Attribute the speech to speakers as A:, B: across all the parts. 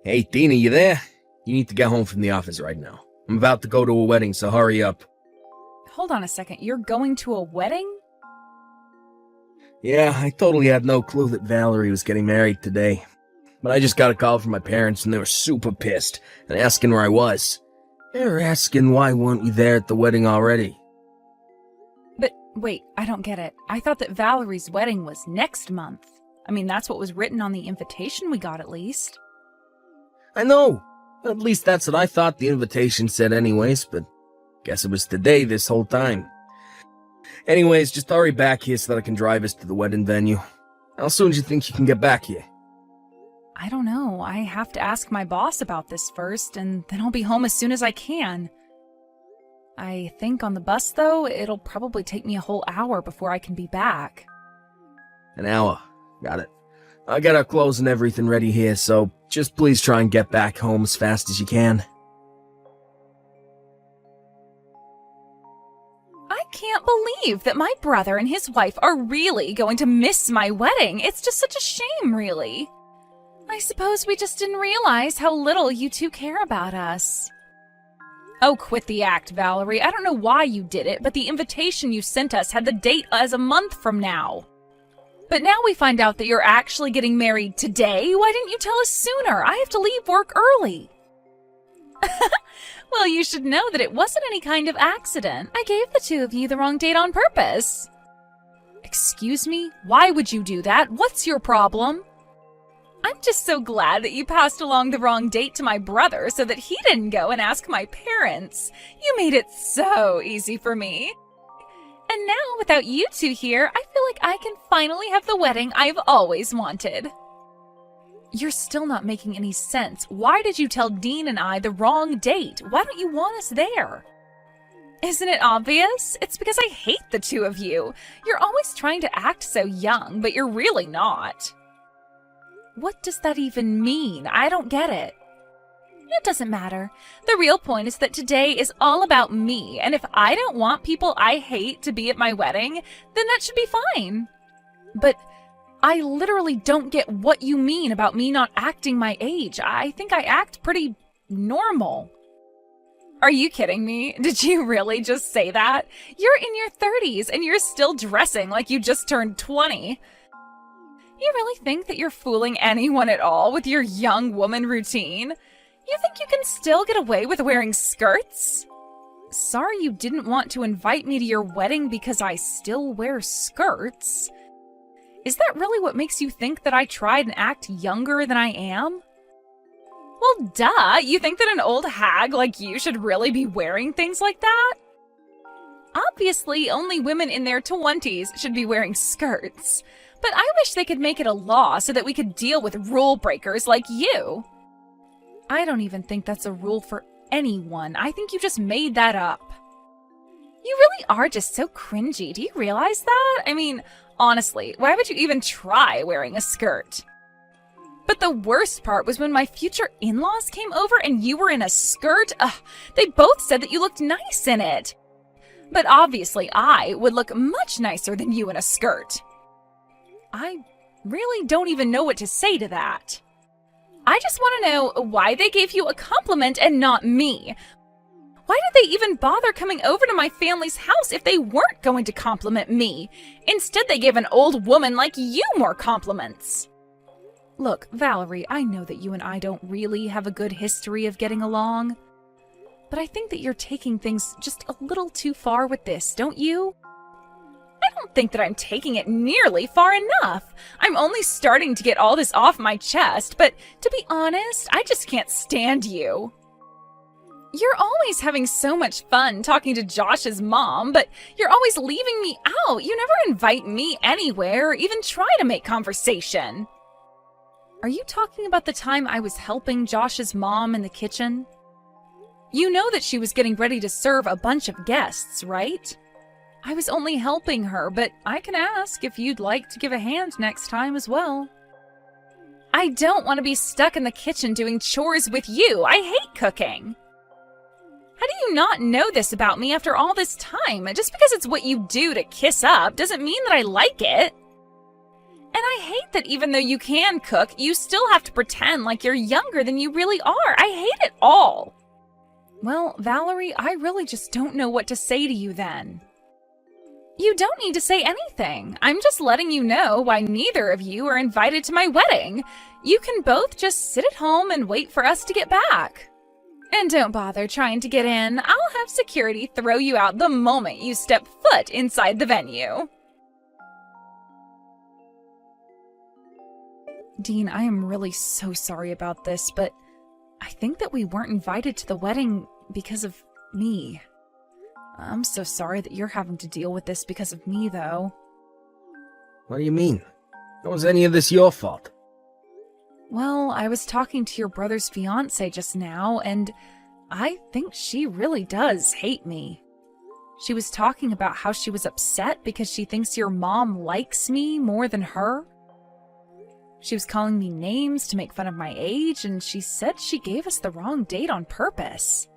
A: Hey, Dina, you there? You need to get home from the office right now. I'm about to go to a wedding, so hurry up.
B: Hold on a second, you're going to a wedding?
A: Yeah, I totally had no clue that Valerie was getting married today. But I just got a call from my parents and they were super pissed and asking where I was. They were asking why weren't we there at the wedding already.
B: But wait, I don't get it. I thought that Valerie's wedding was next month. I mean, that's what was written on the invitation we got at least.
A: I know. At least that's what I thought the invitation said anyways, but guess it was today this whole time. Anyways, just hurry back here so that I can drive us to the wedding venue. How soon do you think you can get back here?
B: I don't know. I have to ask my boss about this first, and then I'll be home as soon as I can. I think on the bus, though, it'll probably take me a whole hour before I can be back.
A: An hour. Got it. I got our clothes and everything ready here, so just please try and get back home as fast as you can.
B: I can't believe that my brother and his wife are really going to miss my wedding. It's just such a shame, really. I suppose we just didn't realize how little you two care about us. Oh, quit the act, Valerie. I don't know why you did it, but the invitation you sent us had the date as a month from now. But now we find out that you're actually getting married today. Why didn't you tell us sooner? I have to leave work early. Well, you should know that it wasn't any kind of accident. I gave the two of you the wrong date on purpose. Excuse me? Why would you do that? What's your problem? I'm just so glad that you passed along the wrong date to my brother so that he didn't go and ask my parents. You made it so easy for me. And now, without you two here, I feel like I can finally have the wedding I've always wanted. You're still not making any sense. Why did you tell Dean and I the wrong date? Why don't you want us there? Isn't it obvious? It's because I hate the two of you. You're always trying to act so young, but you're really not. What does that even mean? I don't get it. It doesn't matter. The real point is that today is all about me, and if I don't want people I hate to be at my wedding, then that should be fine. But I literally don't get what you mean about me not acting my age. I think I act pretty normal. Are you kidding me? Did you really just say that? You're in your 30s and you're still dressing like you just turned 20. You really think that you're fooling anyone at all with your young woman routine? You think you can still get away with wearing skirts? Sorry you didn't want to invite me to your wedding because I still wear skirts. Is that really what makes you think that I tried and act younger than I am? Well, duh, you think that an old hag like you should really be wearing things like that? Obviously, only women in their 20s should be wearing skirts. But I wish they could make it a law so that we could deal with rule breakers like you. I don't even think that's a rule for anyone. I think you just made that up. You really are just so cringy. Do you realize that? I mean, honestly, why would you even try wearing a skirt? But the worst part was when my future in-laws came over and you were in a skirt. They both said that you looked nice in it. But obviously I would look much nicer than you in a skirt. I really don't even know what to say to that. I just want to know why they gave you a compliment and not me. Why did they even bother coming over to my family's house if they weren't going to compliment me? Instead, they gave an old woman like you more compliments. Look, Valerie, I know that you and I don't really have a good history of getting along. But I think that you're taking things just a little too far with this, don't you? I don't think that I'm taking it nearly far enough. I'm only starting to get all this off my chest, but to be honest, I just can't stand you. You're always having so much fun talking to Josh's mom, but you're always leaving me out. You never invite me anywhere or even try to make conversation. Are you talking about the time I was helping Josh's mom in the kitchen? You know that she was getting ready to serve a bunch of guests, right? I was only helping her, but I can ask if you'd like to give a hand next time as well. I don't want to be stuck in the kitchen doing chores with you. I hate cooking. How do you not know this about me after all this time? Just because it's what you do to kiss up doesn't mean that I like it. And I hate that even though you can cook, you still have to pretend like you're younger than you really are. I hate it all. Well, Valerie, I really just don't know what to say to you then. You don't need to say anything. I'm just letting you know why neither of you are invited to my wedding. You can both just sit at home and wait for us to get back. And don't bother trying to get in. I'll have security throw you out the moment you step foot inside the venue. Dean, I am really so sorry about this, but I think that we weren't invited to the wedding because of me. I'm so sorry that you're having to deal with this because of me, though.
A: What do you mean? How was any of this your fault?
B: Well, I was talking to your brother's fiancée just now, and I think she really does hate me. She was talking about how she was upset because she thinks your mom likes me more than her. She was calling me names to make fun of my age, and she said she gave us the wrong date on purpose.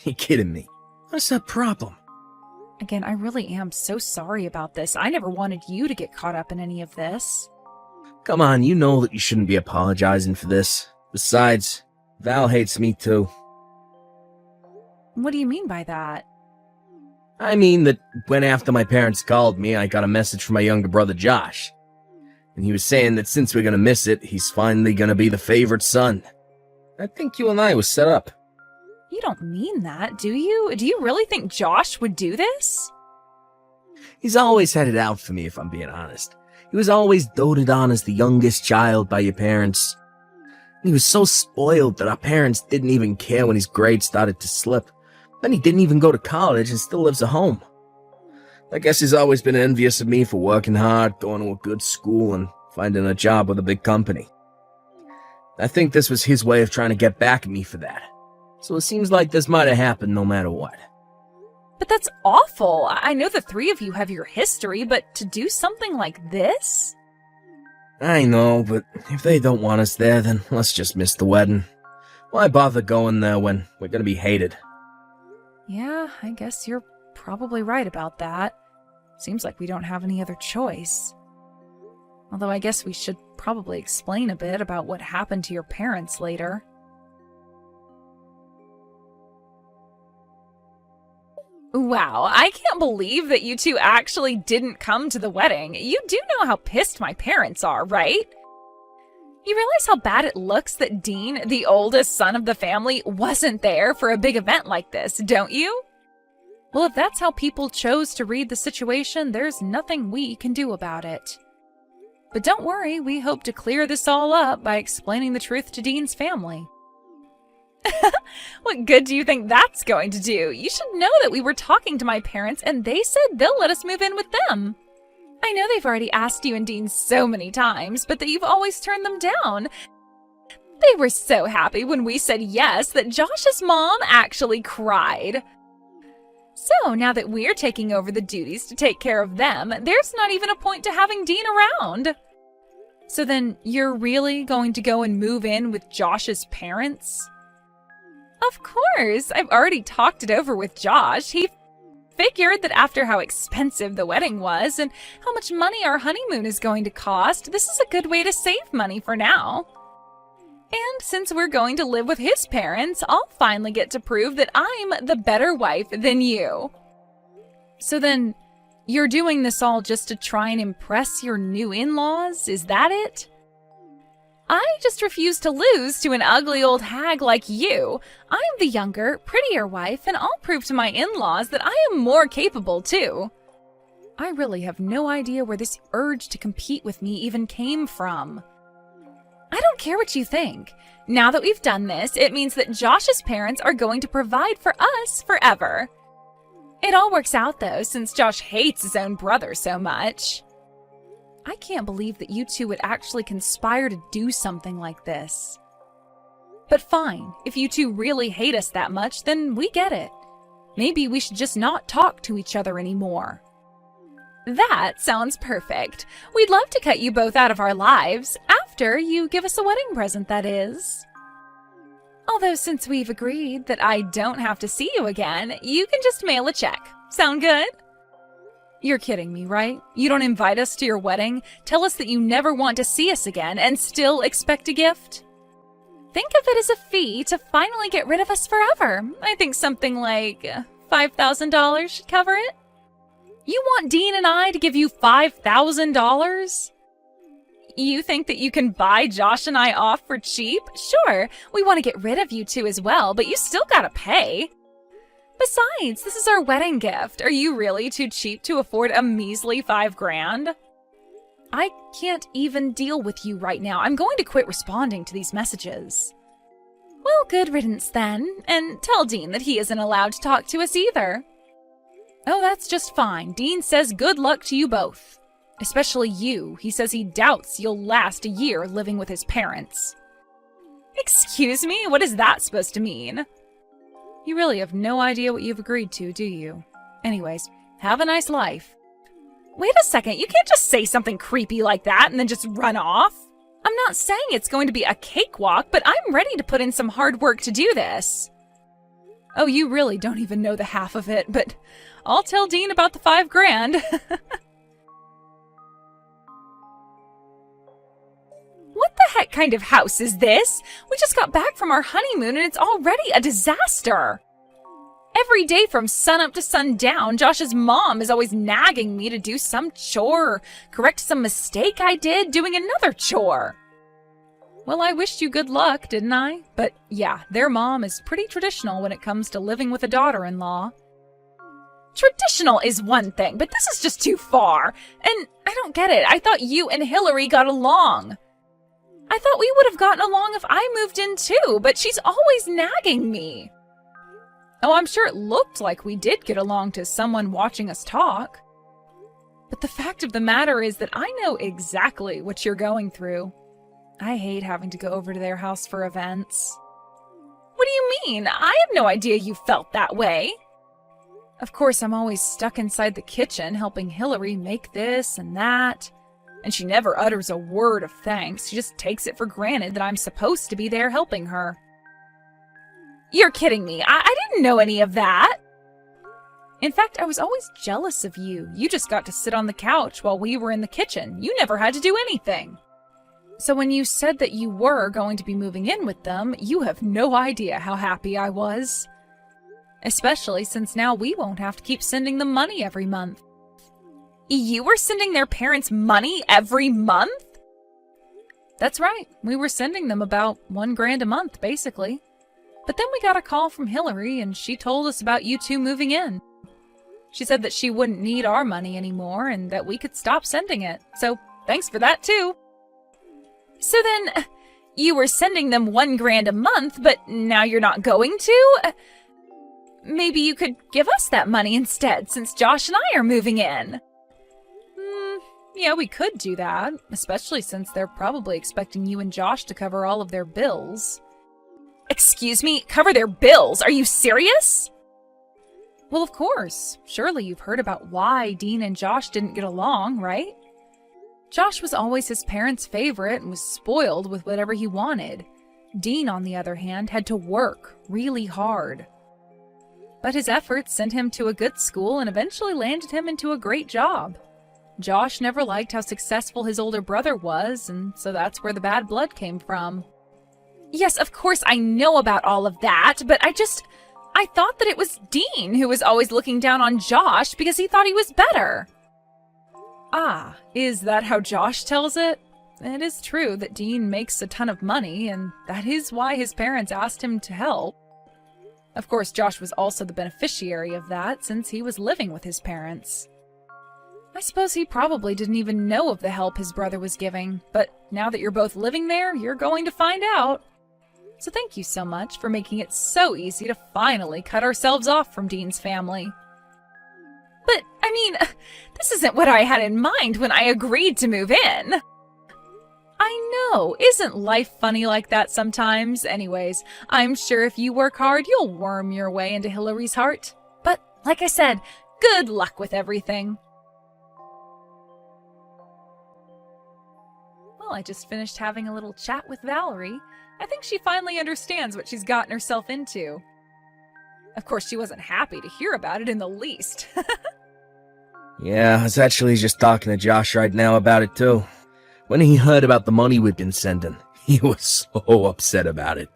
A: You kidding me? What's that problem?
B: Again, I really am so sorry about this. I never wanted you to get caught up in any of this.
A: Come on, you know that you shouldn't be apologizing for this. Besides, Val hates me too.
B: What do you mean by that?
A: I mean that when after my parents called me, I got a message from my younger brother Josh. And he was saying that since we're gonna miss it, he's finally gonna be the favorite son. I think you and I was set up.
B: You don't mean that, do you? Do you really think Josh would do this?
A: He's always had it out for me, if I'm being honest. He was always doted on as the youngest child by your parents. He was so spoiled that our parents didn't even care when his grades started to slip. Then he didn't even go to college and still lives at home. I guess he's always been envious of me for working hard, going to a good school, and finding a job with a big company. I think this was his way of trying to get back at me for that. So it seems like this might have happened no matter what.
B: But that's awful. I know the three of you have your history, but to do something like this?
A: I know, but if they don't want us there, then let's just miss the wedding. Why bother going there when we're gonna be hated?
B: Yeah, I guess you're probably right about that. Seems like we don't have any other choice. Although I guess we should probably explain a bit about what happened to your parents later. Wow, I can't believe that you two actually didn't come to the wedding. You do know how pissed my parents are, right? You realize how bad it looks that Dean, the oldest son of the family, wasn't there for a big event like this, don't you? Well, if that's how people chose to read the situation, there's nothing we can do about it. But don't worry, we hope to clear this all up by explaining the truth to Dean's family. What good do you think that's going to do? You should know that we were talking to my parents and they said they'll let us move in with them. I know they've already asked you and Dean so many times, but that you've always turned them down. They were so happy when we said yes that Josh's mom actually cried. So now that we're taking over the duties to take care of them, there's not even a point to having Dean around. So then you're really going to go and move in with Josh's parents? Of course, I've already talked it over with Josh. He figured that after how expensive the wedding was and how much money our honeymoon is going to cost, this is a good way to save money for now. And since we're going to live with his parents, I'll finally get to prove that I'm the better wife than you. So then, you're doing this all just to try and impress your new in-laws? Is that it? I just refuse to lose to an ugly old hag like you. I'm the younger, prettier wife, and I'll prove to my in-laws that I am more capable too. I really have no idea where this urge to compete with me even came from. I don't care what you think. Now that we've done this, it means that Josh's parents are going to provide for us forever. It all works out though, since Josh hates his own brother so much. I can't believe that you two would actually conspire to do something like this. But fine, if you two really hate us that much, then we get it. Maybe we should just not talk to each other anymore. That sounds perfect. We'd love to cut you both out of our lives, after you give us a wedding present, that is. Although since we've agreed that I don't have to see you again, you can just mail a check. Sound good? You're kidding me, right? You don't invite us to your wedding, tell us that you never want to see us again, and still expect a gift? Think of it as a fee to finally get rid of us forever. I think something like $5,000 should cover it. You want Dean and I to give you $5,000? You think that you can buy Josh and I off for cheap? Sure, we want to get rid of you two as well, but you still gotta pay. Besides, this is our wedding gift. Are you really too cheap to afford a measly $5,000? I can't even deal with you right now. I'm going to quit responding to these messages. Well, good riddance then, and tell Dean that he isn't allowed to talk to us either. Oh, that's just fine. Dean says good luck to you both. Especially you. He says he doubts you'll last a year living with his parents. Excuse me? What is that supposed to mean? You really have no idea what you've agreed to, do you? Anyways, have a nice life. Wait a second, you can't just say something creepy like that and then just run off. I'm not saying it's going to be a cakewalk, but I'm ready to put in some hard work to do this. Oh, you really don't even know the half of it, but I'll tell Dean about the $5,000. What the heck kind of house is this? We just got back from our honeymoon and it's already a disaster. Every day from sunup to sundown, Josh's mom is always nagging me to do some chore or correct some mistake I did doing another chore. Well, I wished you good luck, didn't I? But yeah, their mom is pretty traditional when it comes to living with a daughter-in-law. Traditional is one thing, but this is just too far. And I don't get it. I thought you and Hillary got along. I thought we would have gotten along if I moved in too, but she's always nagging me. Oh, I'm sure it looked like we did get along to someone watching us talk. But the fact of the matter is that I know exactly what you're going through. I hate having to go over to their house for events. What do you mean? I have no idea you felt that way. Of course, I'm always stuck inside the kitchen helping Hillary make this and that. And she never utters a word of thanks. She just takes it for granted that I'm supposed to be there helping her. You're kidding me. I didn't know any of that. In fact, I was always jealous of you. You just got to sit on the couch while we were in the kitchen. You never had to do anything. So when you said that you were going to be moving in with them, you have no idea how happy I was. Especially since now we won't have to keep sending them money every month. You were sending their parents money every month? That's right. We were sending them about $1,000 a month, basically. But then we got a call from Hillary, and she told us about you two moving in. She said that she wouldn't need our money anymore, and that we could stop sending it. So, thanks for that, too. So then, you were sending them $1,000 a month, but now you're not going to? Maybe you could give us that money instead, since Josh and I are moving in. Yeah, we could do that, especially since they're probably expecting you and Josh to cover all of their bills. Excuse me? Cover their bills? Are you serious? Well, of course. Surely you've heard about why Dean and Josh didn't get along, right? Josh was always his parents' favorite and was spoiled with whatever he wanted. Dean, on the other hand, had to work really hard. But his efforts sent him to a good school and eventually landed him into a great job. Josh never liked how successful his older brother was, and so that's where the bad blood came from. Yes, of course I know about all of that, but I thought that it was Dean who was always looking down on Josh because he thought he was better. Ah, is that how Josh tells it? It is true that Dean makes a ton of money, and that is why his parents asked him to help. Of course, Josh was also the beneficiary of that since he was living with his parents. I suppose he probably didn't even know of the help his brother was giving, but now that you're both living there, you're going to find out. So thank you so much for making it so easy to finally cut ourselves off from Dean's family. But, I mean, this isn't what I had in mind when I agreed to move in. I know, isn't life funny like that sometimes? Anyways, I'm sure if you work hard, you'll worm your way into Hillary's heart. But, like I said, good luck with everything. Well, I just finished having a little chat with Valerie. I think she finally understands what she's gotten herself into. Of course, she wasn't happy to hear about it in the least.
A: Yeah, I was actually just talking to Josh right now about it too. When he heard about the money we'd been sending, he was so upset about it.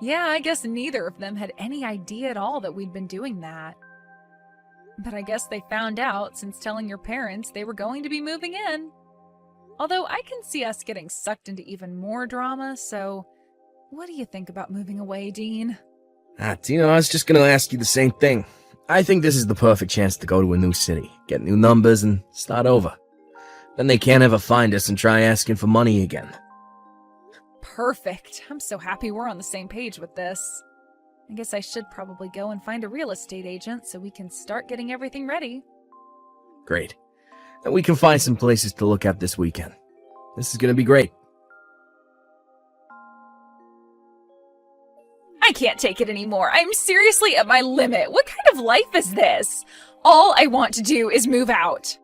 B: Yeah, I guess neither of them had any idea at all that we'd been doing that. But I guess they found out since telling your parents they were going to be moving in. Although I can see us getting sucked into even more drama, so what do you think about moving away, Dean?
A: Tina, I was just gonna ask you the same thing. I think this is the perfect chance to go to a new city, get new numbers, and start over. Then they can't ever find us and try asking for money again.
B: Perfect. I'm so happy we're on the same page with this. I guess I should probably go and find a real estate agent so we can start getting everything ready.
A: Great. And we can find some places to look at this weekend. This is gonna be great.
B: I can't take it anymore. I'm seriously at my limit. What kind of life is this? All I want to do is move out.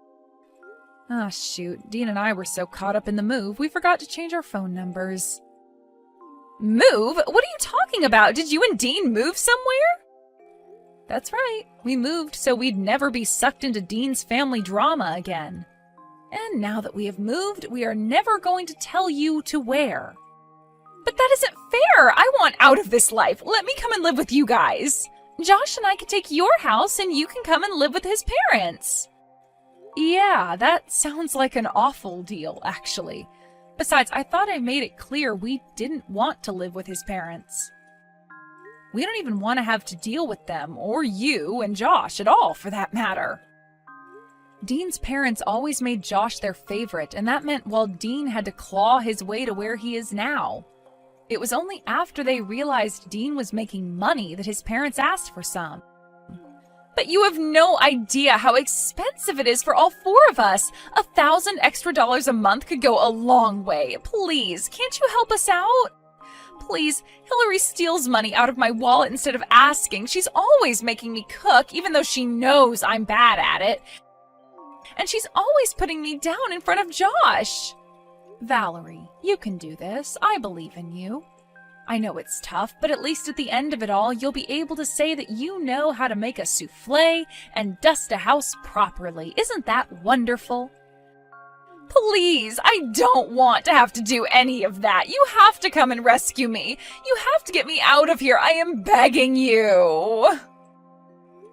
B: Ah, shoot. Dean and I were so caught up in the move, we forgot to change our phone numbers. Move? What are you talking about? Did you and Dean move somewhere? That's right. We moved so we'd never be sucked into Dean's family drama again. And now that we have moved, we are never going to tell you to where. But that isn't fair! I want out of this life! Let me come and live with you guys! Josh and I can take your house and you can come and live with his parents! Yeah, that sounds like an awful deal, actually. Besides, I thought I made it clear we didn't want to live with his parents. We don't even want to have to deal with them, or you and Josh at all, for that matter. Dean's parents always made Josh their favorite, and that meant, well, Dean had to claw his way to where he is now. It was only after they realized Dean was making money that his parents asked for some. But you have no idea how expensive it is for all four of us. $1,000 extra a month could go a long way. Please, can't you help us out? Please, Hillary steals money out of my wallet instead of asking. She's always making me cook, even though she knows I'm bad at it. And she's always putting me down in front of Josh. Valerie, you can do this. I believe in you. I know it's tough, but at least at the end of it all, you'll be able to say that you know how to make a souffle and dust a house properly. Isn't that wonderful? Please, I don't want to have to do any of that. You have to come and rescue me. You have to get me out of here. I am begging you.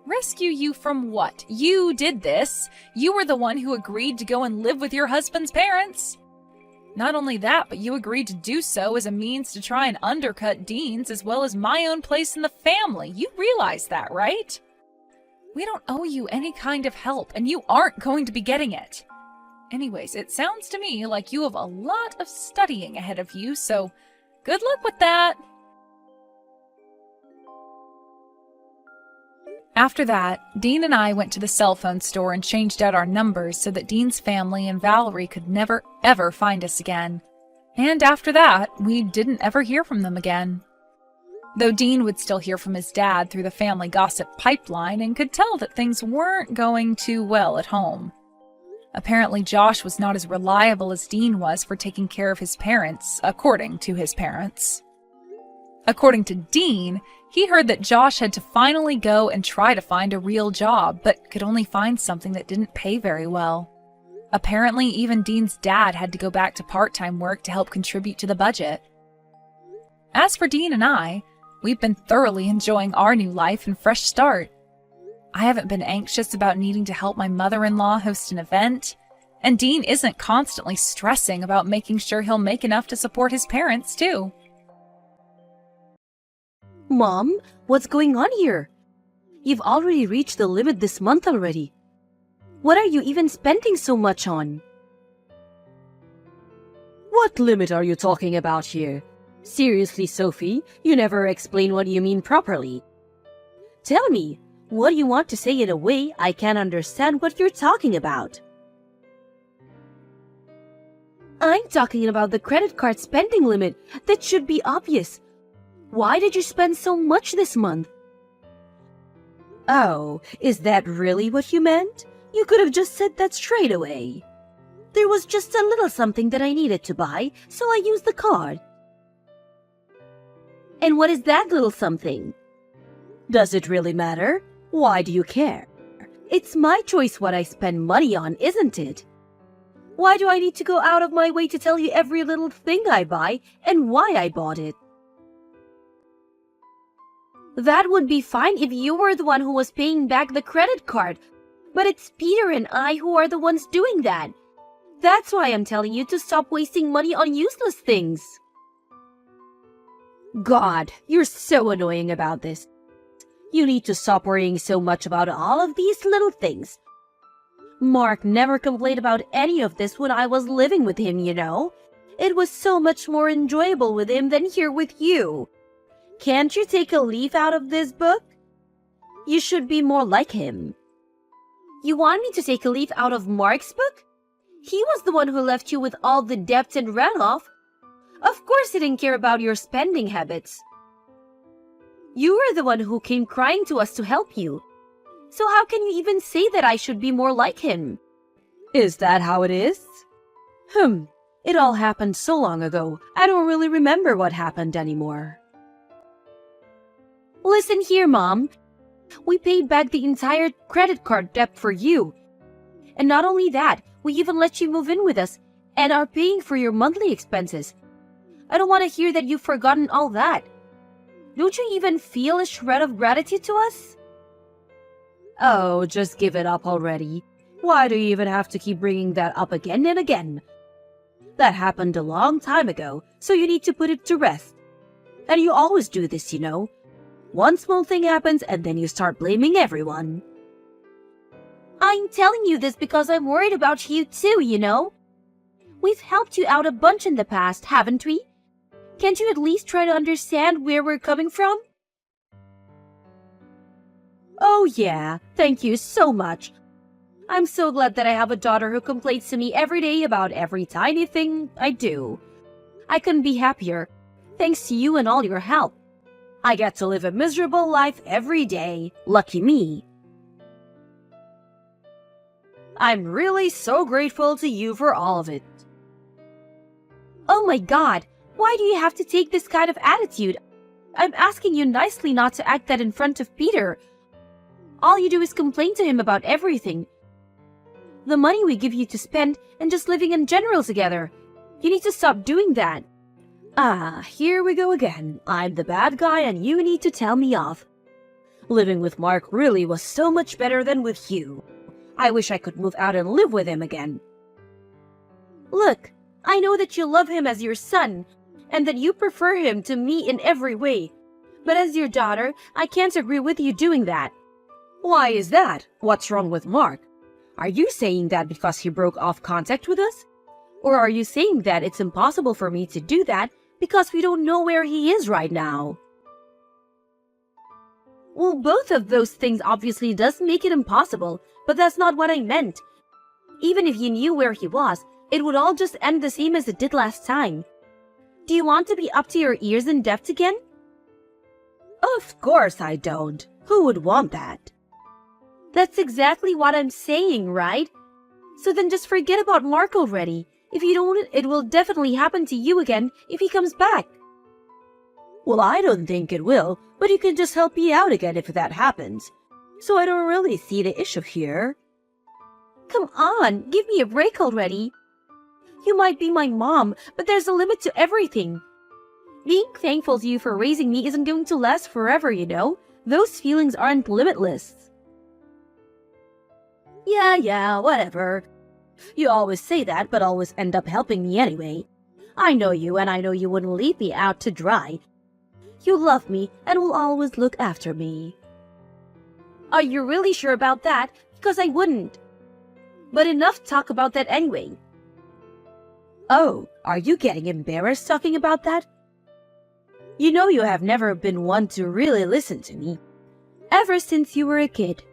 B: Rescue you from what? You did this. You were the one who agreed to go and live with your husband's parents. Not only that, but you agreed to do so as a means to try and undercut Dean's as well as my own place in the family. You realize that, right? We don't owe you any kind of help, and you aren't going to be getting it. Anyways, it sounds to me like you have a lot of studying ahead of you, so good luck with that. After that, Dean and I went to the cell phone store and changed out our numbers so that Dean's family and Valerie could never, ever find us again. And after that, we didn't ever hear from them again. Though Dean would still hear from his dad through the family gossip pipeline and could tell that things weren't going too well at home. Apparently, Josh was not as reliable as Dean was for taking care of his parents, according to his parents. According to Dean, he heard that Josh had to finally go and try to find a real job, but could only find something that didn't pay very well. Apparently, even Dean's dad had to go back to part-time work to help contribute to the budget. As for Dean and I, we've been thoroughly enjoying our new life and fresh start. I haven't been anxious about needing to help my mother-in-law host an event, and Dean isn't constantly stressing about making sure he'll make enough to support his parents, too.
C: Mom, what's going on here? You've already reached the limit this month already. What are you even spending so much on?
D: What limit are you talking about here? Seriously, Sophie, you never explain what you mean properly.
C: Tell me, what do you want to say in a way I can't understand what you're talking about? I'm talking about the credit card spending limit. That should be obvious. Why did you spend so much this month?
D: Oh, is that really what you meant?
C: You could have just said that straight away. There was just a little something that I needed to buy, so I used the card. And what is that little something?
D: Does it really matter? Why do you care?
C: It's my choice what I spend money on, isn't it? Why do I need to go out of my way to tell you every little thing I buy and why I bought it? That would be fine if you were the one who was paying back the credit card, but it's Peter and I who are the ones doing that. That's why I'm telling you to stop wasting money on useless things.
D: God, you're so annoying about this. You need to stop worrying so much about all of these little things. Mark never complained about any of this when I was living with him, you know. It was so much more enjoyable with him than here with you. Can't you take a leaf out of this book? You should be more like him.
C: You want me to take a leaf out of Mark's book? He was the one who left you with all the debt and ran off. Of course he didn't care about your spending habits. You were the one who came crying to us to help you. So how can you even say that I should be more like him?
D: Is that how it is? It all happened so long ago, I don't really remember what happened anymore.
C: Listen here, Mom. We paid back the entire credit card debt for you. And not only that, we even let you move in with us and are paying for your monthly expenses. I don't want to hear that you've forgotten all that. Don't you even feel a shred of gratitude to us?
D: Oh, just give it up already. Why do you even have to keep bringing that up again and again? That happened a long time ago, so you need to put it to rest. And you always do this, you know. One small thing happens and then you start blaming everyone.
C: I'm telling you this because I'm worried about you too, you know. We've helped you out a bunch in the past, haven't we? Can't you at least try to understand where we're coming from?
D: Oh yeah, thank you so much.
C: I'm so glad that I have a daughter who complains to me every day about every tiny thing I do. I couldn't be happier, thanks to you and all your help. I get to live a miserable life every day. Lucky me.
D: I'm really so grateful to you for all of it.
C: Oh my God, why do you have to take this kind of attitude? I'm asking you nicely not to act that in front of Peter. All you do is complain to him about everything. The money we give you to spend and just living in general together. You need to stop doing that.
D: Here we go again. I'm the bad guy and you need to tell me off. Living with Mark really was so much better than with you. I wish I could move out and live with him again.
C: Look, I know that you love him as your son, and that you prefer him to me in every way. But as your daughter, I can't agree with you doing that.
D: Why is that? What's wrong with Mark? Are you saying that because he broke off contact with us?
C: Or are you saying that it's impossible for me to do that because we don't know where he is right now? Well, both of those things obviously does make it impossible, but that's not what I meant. Even if you knew where he was, it would all just end the same as it did last time. Do you want to be up to your ears in debt again?
D: Of course I don't. Who would want that?
C: That's exactly what I'm saying, right? So then just forget about Mark already. If you don't, it will definitely happen to you again if he comes back.
D: Well, I don't think it will, but you can just help me out again if that happens. So I don't really see the issue here.
C: Come on, give me a break already. You might be my mom, but there's a limit to everything. Being thankful to you for raising me isn't going to last forever, you know? Those feelings aren't limitless.
D: Yeah, whatever. You always say that, but always end up helping me anyway. I know you, and I know you wouldn't leave me out to dry. You love me and will always look after me.
C: Are you really sure about that? Because I wouldn't. But enough talk about that anyway.
D: Oh, are you getting embarrassed talking about that? You know you have never been one to really listen to me, ever since you were a kid.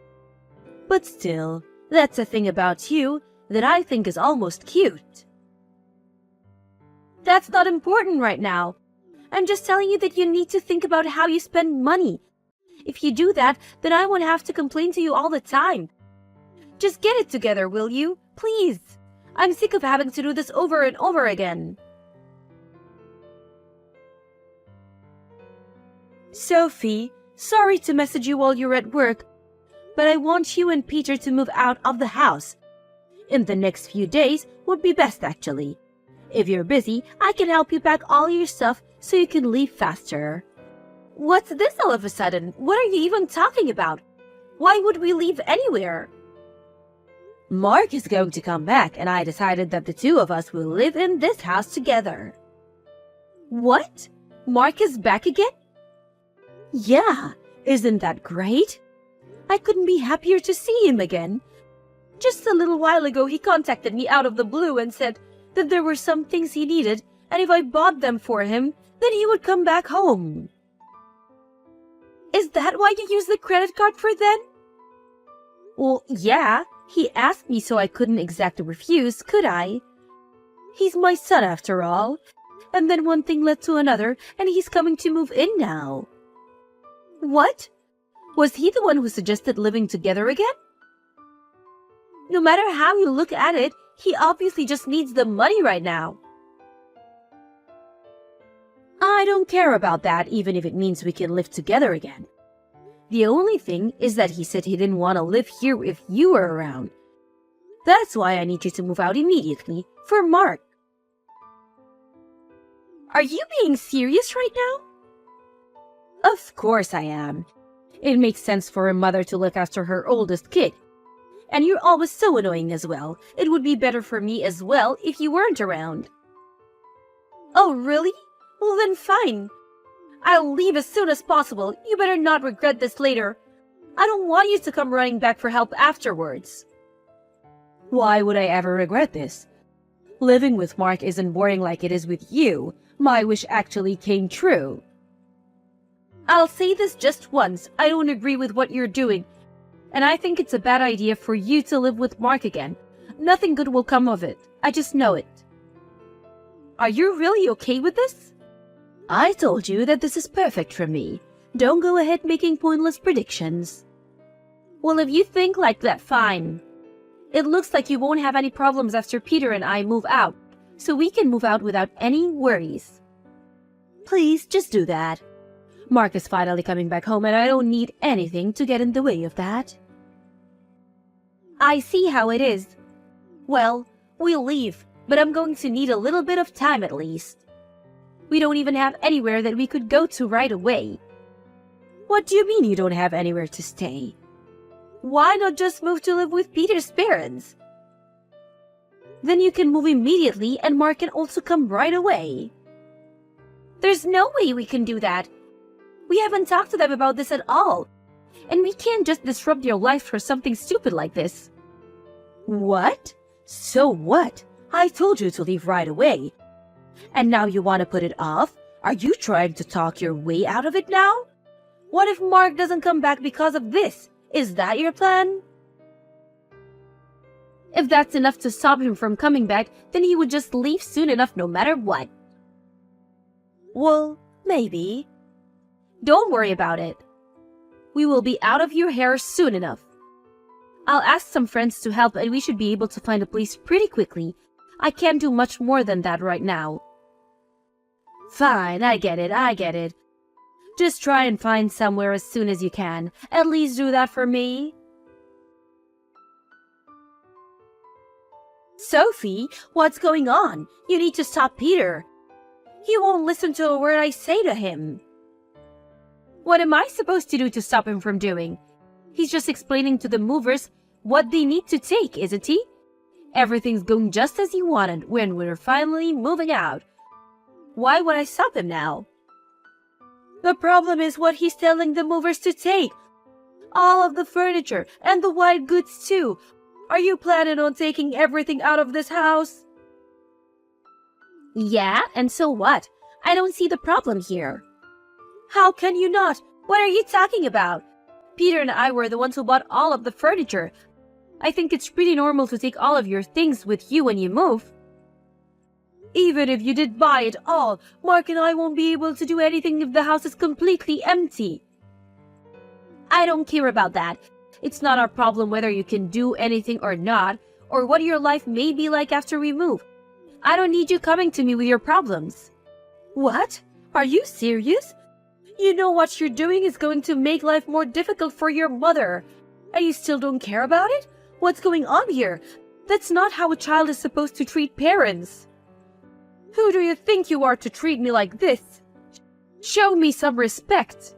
D: But still, that's a thing about you that I think is almost cute.
C: That's not important right now. I'm just telling you that you need to think about how you spend money. If you do that, then I won't have to complain to you all the time. Just get it together, will you? Please. I'm sick of having to do this over and over again.
D: Sophie, sorry to message you while you're at work, but I want you and Peter to move out of the house. In the next few days would be best, actually. If you're busy, I can help you pack all your stuff so you can leave faster.
C: What's this all of a sudden? What are you even talking about? Why would we leave anywhere?
D: Mark is going to come back, and I decided that the two of us will live in this house together.
C: What? Mark is back again?
D: Yeah, isn't that great? I couldn't be happier to see him again.
C: Just a little while ago, he contacted me out of the blue and said that there were some things he needed, and if I bought them for him, then he would come back home. Is that why you used the credit card for then?
D: Well, yeah, he asked me, so I couldn't exactly refuse, could I? He's my son after all. And then one thing led to another, and he's coming to move in now.
C: What? Was he the one who suggested living together again? No matter how you look at it, he obviously just needs the money right now.
D: I don't care about that, even if it means we can live together again. The only thing is that he said he didn't want to live here if you were around. That's why I need you to move out immediately, for Mark.
C: Are you being serious right now?
D: Of course I am. It makes sense for a mother to look after her oldest kid. And you're always so annoying as well. It would be better for me as well if you weren't around.
C: Oh, really? Well then fine. I'll leave as soon as possible. You better not regret this later. I don't want you to come running back for help afterwards.
D: Why would I ever regret this? Living with Mark isn't boring like it is with you. My wish actually came true.
C: I'll say this just once. I don't agree with what you're doing. And I think it's a bad idea for you to live with Mark again. Nothing good will come of it. I just know it. Are you really okay with this?
D: I told you that this is perfect for me. Don't go ahead making pointless predictions.
C: Well, if you think like that, fine. It looks like you won't have any problems after Peter and I move out, so we can move out without any worries.
D: Please, just do that. Mark is finally coming back home, and I don't need anything to get in the way of that.
C: I see how it is. Well, we'll leave, but I'm going to need a little bit of time at least. We don't even have anywhere that we could go to right away.
D: What do you mean you don't have anywhere to stay?
C: Why not just move to live with Peter's parents?
D: Then you can move immediately and Mark can also come right away.
C: There's no way we can do that. We haven't talked to them about this at all. And we can't just disrupt your life for something stupid like this.
D: What? So what? I told you to leave right away. And now you want to put it off? Are you trying to talk your way out of it now?
C: What if Mark doesn't come back because of this? Is that your plan? If that's enough to stop him from coming back, then he would just leave soon enough no matter what.
D: Well, maybe.
C: Don't worry about it. We will be out of your hair soon enough. I'll ask some friends to help and we should be able to find a place pretty quickly. I can't do much more than that right now.
D: Fine, I get it. Just try and find somewhere as soon as you can. At least do that for me.
C: Sophie, what's going on? You need to stop Peter. He won't listen to a word I say to him. What am I supposed to do to stop him from doing? He's just explaining to the movers what they need to take, isn't he? Everything's going just as he wanted when we're finally moving out. Why would I stop him now? The problem is what he's telling the movers to take. All of the furniture and the white goods too. Are you planning on taking everything out of this house?
D: Yeah, and so what? I don't see the problem here.
C: How can you not? What are you talking about? Peter and I were the ones who bought all of the furniture. I think it's pretty normal to take all of your things with you when you move. Even if you did buy it all, Mark and I won't be able to do anything if the house is completely empty. I don't care about that. It's not our problem whether you can do anything or not, or what your life may be like after we move. I don't need you coming to me with your problems. What? Are you serious? You know what you're doing is going to make life more difficult for your mother.
D: And you still don't care about it? What's going on here? That's not how a child is supposed to treat parents. Who do you think you are to treat me like this? Show me some respect.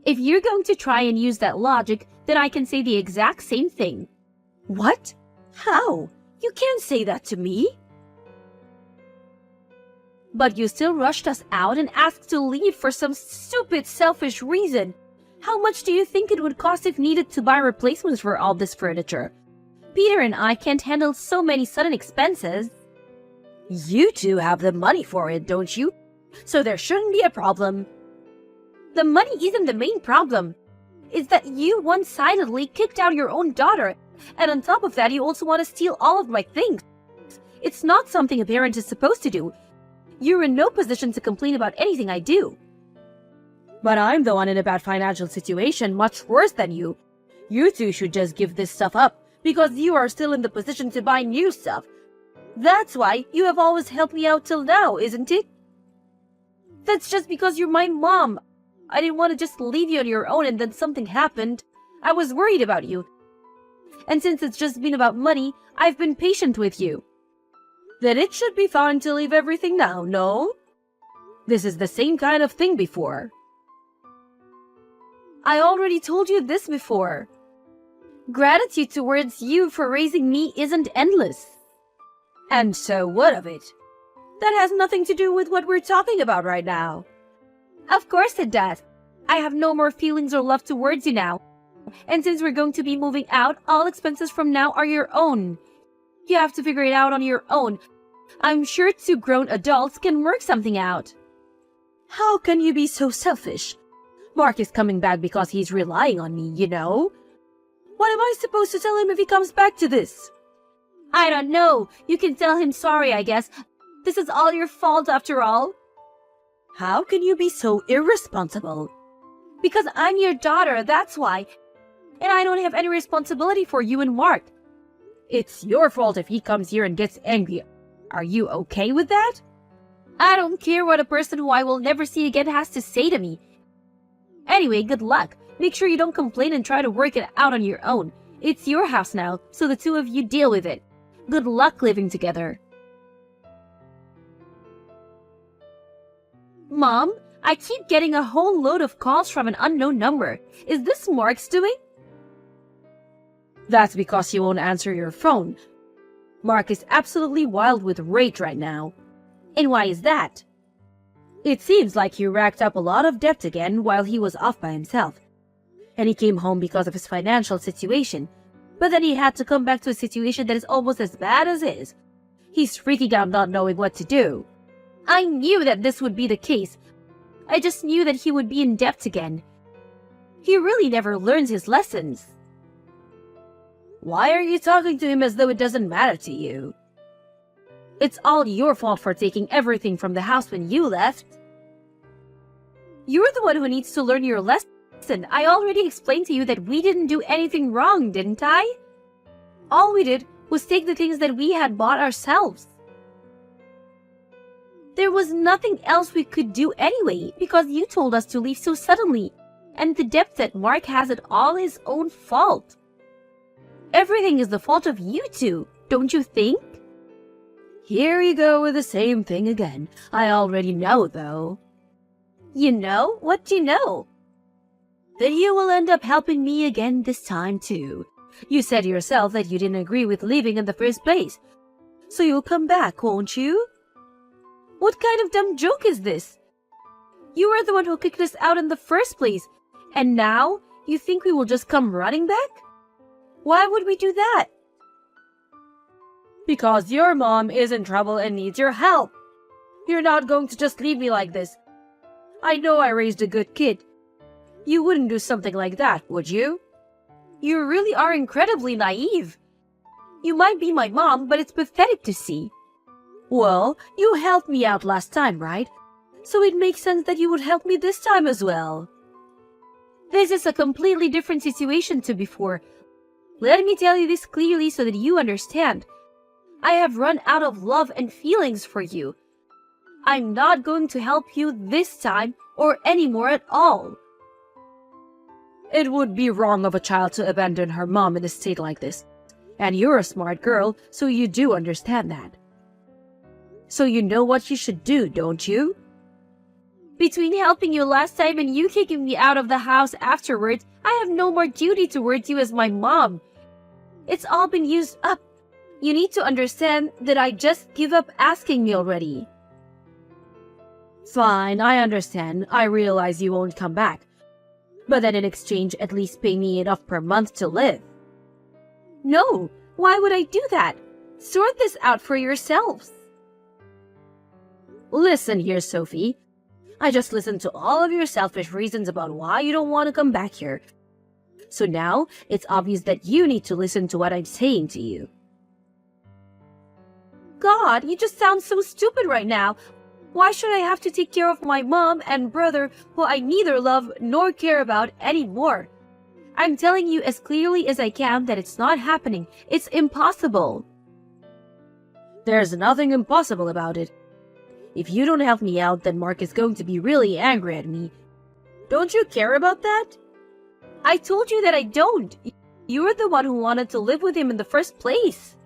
C: If you're going to try and use that logic, then I can say the exact same thing.
D: What? How? You can't say that to me.
C: But you still rushed us out and asked to leave for some stupid, selfish reason. How much do you think it would cost if needed to buy replacements for all this furniture? Peter and I can't handle so many sudden expenses.
D: You two have the money for it, don't you? So there shouldn't be a problem.
C: The money isn't the main problem. It's that you one-sidedly kicked out your own daughter, and on top of that you also want to steal all of my things. It's not something a parent is supposed to do. You're in no position to complain about anything I do.
D: But I'm the one in a bad financial situation, much worse than you. You two should just give this stuff up, because you are still in the position to buy new stuff. That's why you have always helped me out till now, isn't it?
C: That's just because you're my mom. I didn't want to just leave you on your own and then something happened. I was worried about you. And since it's just been about money, I've been patient with you.
D: Then it should be fine to leave everything now, no? This is the same kind of thing before.
C: I already told you this before. Gratitude towards you for raising me isn't endless.
D: And so what of it? That has nothing to do with what we're talking about right now.
C: Of course it does. I have no more feelings or love towards you now. And since we're going to be moving out, all expenses from now are your own. You have to figure it out on your own. I'm sure two grown adults can work something out.
D: How can you be so selfish? Mark is coming back because he's relying on me, you know? What am I supposed to tell him if he comes back to this?
C: I don't know. You can tell him sorry, I guess. This is all your fault after all.
D: How can you be so irresponsible?
C: Because I'm your daughter, that's why. And I don't have any responsibility for you and Mark.
D: It's your fault if he comes here and gets angry. Are you okay with that?
C: I don't care what a person who I will never see again has to say to me. Anyway, good luck. Make sure you don't complain and try to work it out on your own. It's your house now, so the two of you deal with it. Good luck living together. Mom, I keep getting a whole load of calls from an unknown number. Is this Mark's doing?
D: That's because you won't answer your phone. Mark is absolutely wild with rage right now.
C: And why is that?
D: It seems like he racked up a lot of debt again while he was off by himself. And he came home because of his financial situation. But then he had to come back to a situation that is almost as bad as his. He's freaking out not knowing what to do.
C: I knew that this would be the case. I just knew that he would be in debt again. He really never learns his lessons.
D: Why are you talking to him as though it doesn't matter to you?
C: It's all your fault for taking everything from the house when you left. You're the one who needs to learn your lesson. I already explained to you that we didn't do anything wrong, didn't I? All we did was take the things that we had bought ourselves. There was nothing else we could do anyway, because you told us to leave so suddenly, and the debt that Mark has is all his own fault. Everything is the fault of you two, don't you think?
D: Here you go with the same thing again. I already know, though.
C: You know? What do you know?
D: That you will end up helping me again this time, too. You said yourself that you didn't agree with leaving in the first place. So you'll come back, won't you?
C: What kind of dumb joke is this? You were the one who kicked us out in the first place, and now you think we will just come running back? Why would we do that?
D: Because your mom is in trouble and needs your help. You're not going to just leave me like this. I know I raised a good kid. You wouldn't do something like that, would you?
C: You really are incredibly naive. You might be my mom, but it's pathetic to see.
D: Well, you helped me out last time, right? So it makes sense that you would help me this time as well.
C: This is a completely different situation to before. Let me tell you this clearly so that you understand. I have run out of love and feelings for you. I'm not going to help you this time or anymore at all.
D: It would be wrong of a child to abandon her mom in a state like this. And you're a smart girl, so you do understand that. So you know what you should do, don't you?
C: Between helping you last time and you kicking me out of the house afterwards, I have no more duty towards you as my mom. It's all been used up. You need to understand that I just give up asking me already.
D: Fine, I understand. I realize you won't come back. But then in exchange, at least pay me enough per month to live.
C: No, why would I do that? Sort this out for yourselves.
D: Listen here, Sophie. I just listened to all of your selfish reasons about why you don't want to come back here. So now, it's obvious that you need to listen to what I'm saying to you.
C: God, you just sound so stupid right now. Why should I have to take care of my mom and brother who I neither love nor care about anymore? I'm telling you as clearly as I can that it's not happening. It's impossible.
D: There's nothing impossible about it. If you don't help me out, then Mark is going to be really angry at me. Don't you care about that?
C: I told you that I don't. You're the one who wanted to live with him in the first place.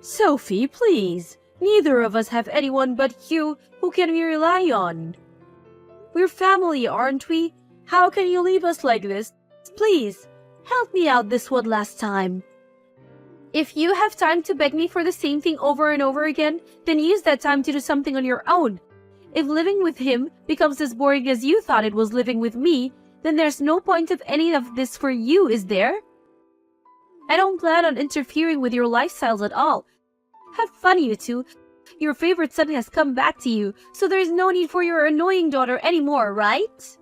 D: Sophie, please. Neither of us have anyone but you who can we rely on. We're family, aren't we? How can you leave us like this? Please, help me out this one last time.
C: If you have time to beg me for the same thing over and over again, then use that time to do something on your own. If living with him becomes as boring as you thought it was living with me, then there's no point of any of this for you, is there? I don't plan on interfering with your lifestyles at all. Have fun, you two. Your favorite son has come back to you, so there's no need for your annoying daughter anymore, right?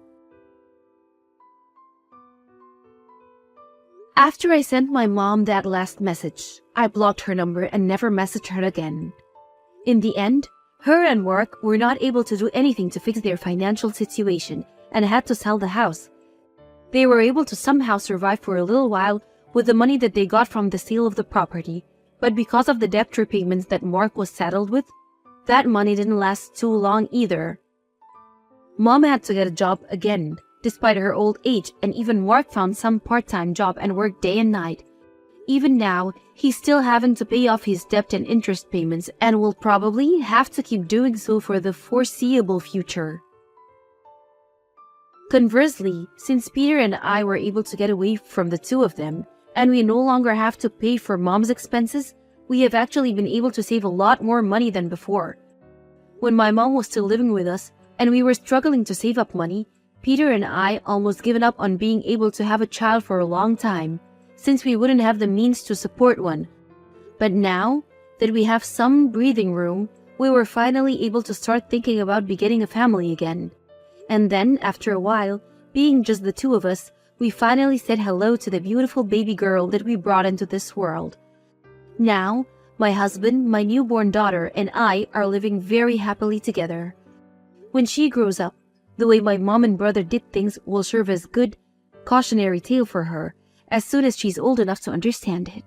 D: After I sent my mom that last message, I blocked her number and never messaged her again. In the end, her and Mark were not able to do anything to fix their financial situation and had to sell the house. They were able to somehow survive for a little while with the money that they got from the sale of the property, but because of the debt repayments that Mark was saddled with, that money didn't last too long either. Mom had to get a job again, despite her old age, and even Mark found some part-time job and worked day and night. Even now, he's still having to pay off his debt and interest payments and will probably have to keep doing so for the foreseeable future. Conversely, since Peter and I were able to get away from the two of them, and we no longer have to pay for Mom's expenses, we have actually been able to save a lot more money than before. When my mom was still living with us, and we were struggling to save up money, Peter and I almost given up on being able to have a child for a long time, since we wouldn't have the means to support one. But now that we have some breathing room, we were finally able to start thinking about beginning a family again. And then, after a while, being just the two of us, we finally said hello to the beautiful baby girl that we brought into this world. Now, my husband, my newborn daughter, and I are living very happily together. When she grows up, the way my mom and brother did things will serve as good cautionary tale for her as soon as she's old enough to understand it.